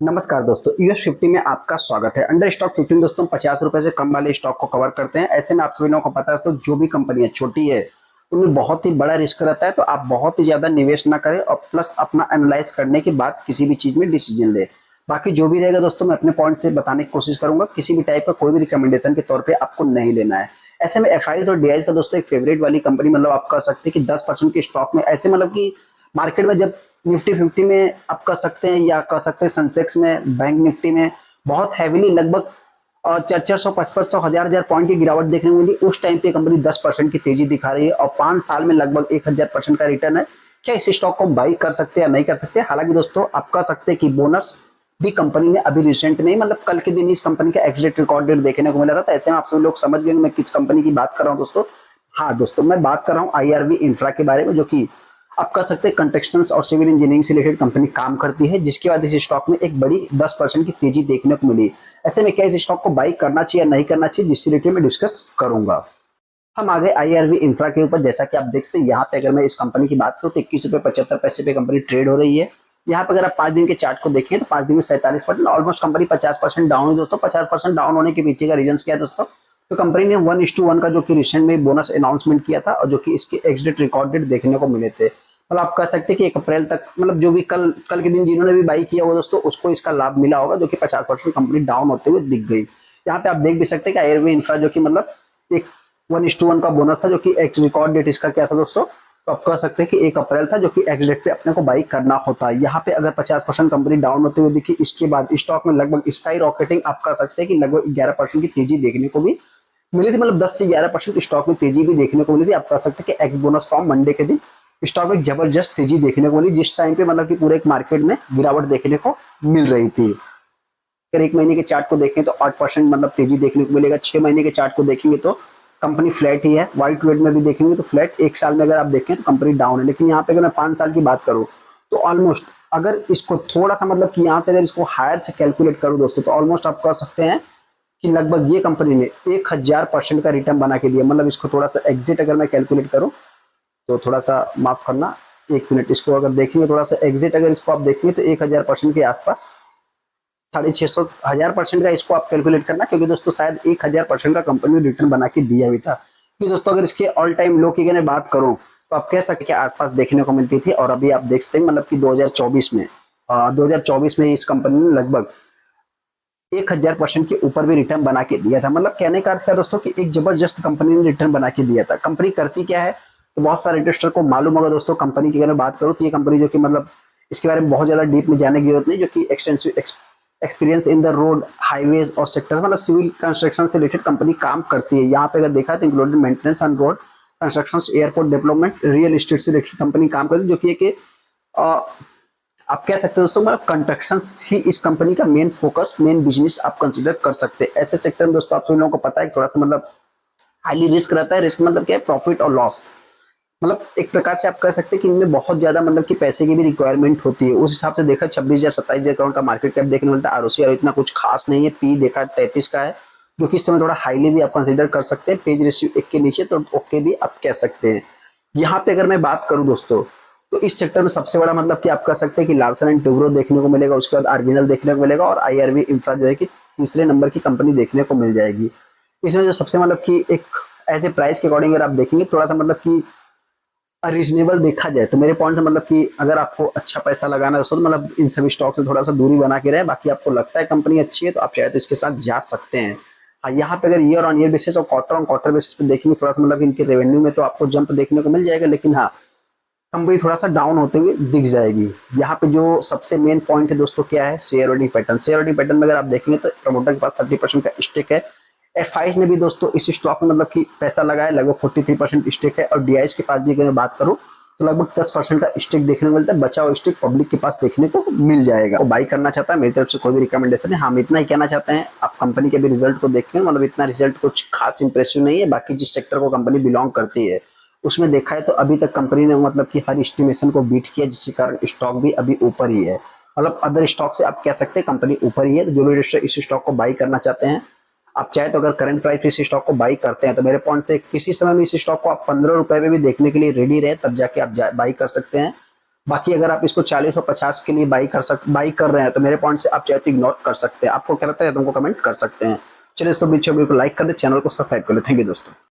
नमस्कार दोस्तों, यूएस 50 में आपका स्वागत है। अंडर स्टॉक 15 दोस्तों 50 रुपए से कम वाले स्टॉक को कवर करते हैं। ऐसे में आप सभी लोगों को पता है दोस्तों, जो भी कंपनियां छोटी है उनमें बहुत ही बड़ा रिस्क रहता है, तो आप बहुत ही ज्यादा निवेश ना करें और प्लस अपना एनालाइज करने के बाद किसी भी चीज में डिसीजन ले। बाकी जो भी रहेगा दोस्तों, मैं अपने पॉइंट से बताने की कोशिश करूंगा। किसी भी टाइप का कोई भी रिकमेंडेशन के तौर पे आपको नहीं लेना है। ऐसे में एफआईज और डीआईज का दोस्तों एक फेवरेट वाली कंपनी, मतलब आप कह सकते हैं कि 10% के स्टॉक में ऐसे, मतलब कि मार्केट में जब निफ्टी 50 में आप कह सकते हैं या कह सकते हैं सेंसेक्स में, बैंक निफ्टी में बहुत हैवीली लगभग और 400 500 हजार पॉइंट की गिरावट देखने को मिली। उस टाइम पे कंपनी 10% की तेजी दिखा रही है और 5 साल में लगभग 1000% का रिटर्न है। क्या इस स्टॉक को बाई कर सकते हैं या नहीं कर सकते? हालांकि दोस्तों आप कह सकते हैं कि बोनस भी कंपनी ने अभी रिसेंट में, मतलब कल के दिन इस कंपनी का एग्जिट रिकॉर्ड डेट देखने को मिला था। तो ऐसे में आप सभी लोग समझ गए मैं किस कंपनी की बात कर रहा हूँ दोस्तों। हाँ दोस्तों, मैं बात कर रहा हूँ आईआरबी इंफ्रा के बारे में, जो कि आप कह सकते हैं कंस्ट्रक्शन और सिविल इंजीनियरिंग से रिलेटेड कंपनी काम करती है, जिसके बाद इस स्टॉक में एक बड़ी 10% की तेजी देखने को मिली। ऐसे में क्या इस स्टॉक को बाई करना चाहिए या नहीं करना चाहिए, जिससे रिलेटेड मैं डिस्कस करूंगा। हम आगे आईआरबी इंफ्रा के ऊपर। जैसा कि आप देख सकते हैं यहाँ पे, अगर मैं इस कंपनी की बात करूँ तो 21 रुपए 75 पैसे पे कंपनी ट्रेड हो रही है। यहाँ पे अगर आप 5 दिन के चार्ट को देखें तो 5 दिन में 47%, ऑलमोस्ट कंपनी 50% डाउन है दोस्तों। 50% डाउन होने के पीछे का रीजन क्या है दोस्तों? तो कंपनी ने 1:1 का जो कि रिसेंट में बोनस अनाउंसमेंट किया था, और जो कि इसके एग्जिट रिकॉर्ड डेट देखने को मिले थे। मतलब आप कह सकते हैं कि 1 अप्रैल तक, मतलब जो भी कल कल के दिन जिन्होंने भी बाई किया होगा दोस्तों, उसको इसका लाभ मिला होगा, जो कि 50% कंपनी डाउन होते हुए दिख गई। यहाँ पे आप देख भी सकते हैं कि आईआरबी इंफ्रा जो कि मतलब एक 1:1 का बोनस था, जो कि एक्स रिकॉर्ड डेट इसका क्या था दोस्तों? तो आप कह सकते हैं कि 1 अप्रैल था, जो कि एक्स डेट पे अपने को बाई करना होता है। यहाँ पे अगर 50% कंपनी डाउन होते हुए दिखी, इसके बाद स्टॉक में लगभग स्काई रॉकेटिंग आप कह सकते हैं कि लगभग 11% की तेजी देखने को भी मिली थी। मतलब 10 से 11% स्टॉक में तेजी भी देखने को मिली थी। आप कह सकते हैं कि एक्स बोनस फ्रॉम मंडे के दिन स्टॉक में जबरदस्त तेजी देखने को मिली, जिस टाइम पे मतलब कि पूरे एक मार्केट में गिरावट देखने को मिल रही थी। अगर 1 महीने के चार्ट को देखें तो 8% मतलब तेजी देखने को मिलेगा। 6 महीने के चार्ट को देखेंगे तो कंपनी फ्लैट ही है। व्हाइट वेट में भी देखेंगे तो फ्लैट। 1 साल में अगर आप देखें तो कंपनी डाउन है। लेकिन यहाँ पे अगर मैं 5 साल की बात करूँ तो ऑलमोस्ट, अगर इसको थोड़ा सा मतलब कि यहाँ से अगर इसको हायर से कैलकुलेट करूँ दोस्तों, तो ऑलमोस्ट आप कह सकते हैं कि लगभग ये कंपनी ने 1000% का रिटर्न बना के दिया। मतलब इसको थोड़ा सा एग्जिट अगर मैं कैलकुलेट करूँ तो थोड़ा सा माफ करना, 1 मिनट, इसको अगर देखेंगे थोड़ा सा एग्जिट, अगर इसको आप देखेंगे तो 1000% के आसपास, 650 हजार% का इसको आप कैलकुलेट करना, क्योंकि दोस्तों शायद 1000% का कंपनी ने रिटर्न बना के दिया भी था। क्योंकि दोस्तों अगर इसके ऑल टाइम लो की अगर बात करूं तो आप कह सकते हैं कि आसपास देखने को मिलती थी। और अभी आप देख सकते हैं मतलब कि 2024 में 2024 में इस कंपनी ने लगभग 1000% के ऊपर भी रिटर्न बना के दिया था। मतलब कहने का अर्थ है दोस्तों कि एक जबरदस्त कंपनी ने रिटर्न बना के दिया था। कंपनी करती क्या है तो बहुत सारे इन्वेस्टर को मालूम होगा दोस्तों। कंपनी की अगर मैं बात करूँ तो ये कंपनी जो कि मतलब इसके बारे में बहुत ज्यादा डीप में जाने की जरूरत नहीं, जो कि extensive experience in the road, highways और सेक्टर, मतलब सिविल कंस्ट्रक्शन से रिलेटेड कंपनी काम करती है। यहाँ पे अगर देखा तो including maintenance on road construction, airport development, real estate से रिलेटेड कंपनी काम करती है, जो कि एक आप कह सकते हैं दोस्तों मतलब कंस्ट्रक्शन ही इस कंपनी का मेन फोकस, मेन बिजनेस आप कंसीडर कर सकते हैं। ऐसे सेक्टर में दोस्तों आप सभी लोगों को पता है थोड़ा सा मतलब हाईली रिस्क रहता है। रिस्क मतलब क्या है? प्रॉफिट और लॉस। मतलब एक प्रकार से आप कह सकते हैं कि इनमें बहुत ज्यादा मतलब कि पैसे की भी रिक्वायरमेंट होती है। उस हिसाब से देखा 26,000 27,000 करोड़ का मार्केट कैप देखने को मिलता है। आरओसी और इतना कुछ खास नहीं है। पी देखा 33 का है, जो कि इस समय थोड़ा हाईली भी आप कंसीडर कर सकते हैं। पेज रेशियो 1 के नीचे तो ओके भी आप कह सकते हैं। यहाँ पे अगर मैं बात करूं दोस्तों, तो इस सेक्टर में सबसे बड़ा मतलब कि आप कह सकते हैं कि लार्सन एंड टुब्रो देखने को मिलेगा। उसके बाद आर्बिनल देखने को मिलेगा, और आईआरबी इंफ्रा जो है कि तीसरे नंबर की कंपनी देखने को मिल जाएगी। इसमें जो सबसे मतलब कि एक एज ए प्राइस के अकॉर्डिंग अगर आप देखेंगे थोड़ा सा मतलब कि रीजनेबल देखा जाए तो मेरे पॉइंट से मतलब कि अगर आपको अच्छा पैसा लगाना है तो मतलब इन सभी स्टॉक से थोड़ा सा दूरी बना के रहे। बाकी आपको लगता है कंपनी अच्छी है तो आप चाहे तो इसके साथ जा सकते हैं। हाँ, यहाँ पे अगर ईयर ऑन ईयर बेसिस और क्वार्टर ऑन क्वार्टर बेसिस पे देखेंगे थोड़ा सा मतलब इनके रेवेन्यू में तो आपको जंप देखने को मिल जाएगा। लेकिन हाँ, कंपनी थोड़ा सा डाउन होते हुए दिख जाएगी। यहाँ पे जो सबसे मेन पॉइंट है दोस्तों क्या है? Share holding pattern. Share holding pattern में अगर आप देखेंगे तो प्रमोटर के पास 30% का स्टेक है। एफ ने भी दोस्तों इस स्टॉक में मतलब कि पैसा लगाया, लगभग 43% स्टेक है। और डीआईज के पास भी अगर मैं बात करूँ तो लगभग 10% का स्टेक देखने को मिलता है। बचा हुआ स्टेक पब्लिक के पास देखने को मिल जाएगा। वो बाई करना चाहता है, मेरी तरफ से कोई भी रिकमेंडेशन है। हम इतना ही कहना चाहते हैं, आप कंपनी के भी रिजल्ट को देखें, मतलब इतना रिजल्ट कुछ खास इंप्रेसिव नहीं है। बाकी जिस सेक्टर को कंपनी बिलोंग करती है उसमें देखा है तो अभी तक कंपनी ने मतलब कि हर एस्टिमेशन को बीट किया, जिसके कारण स्टॉक भी अभी ऊपर ही है। मतलब अदर स्टॉक से आप कह सकते हैं कंपनी ऊपर ही है। तो जो भी इन्वेस्टर इस स्टॉक को बाई करना चाहते हैं, आप चाहे तो अगर करंट प्राइस पे इस स्टॉक को बाई करते हैं तो मेरे पॉइंट से किसी समय में इस स्टॉक को आप 15 रुपए में भी देखने के लिए रेडी रहे, तब जाके आप बाई कर सकते हैं। बाकी अगर आप इसको 40 और 50 के लिए बाई कर रहे हैं तो मेरे पॉइंट से आप चाहे तो इग्नोर कर सकते हैं। आपको क्या लगता है तुमको कमेंट कर सकते हैं। चलिए दोस्तों वीडियो को लाइक कर दे, चैनल को सब्सक्राइब कर ले। थैंक यू दोस्तों।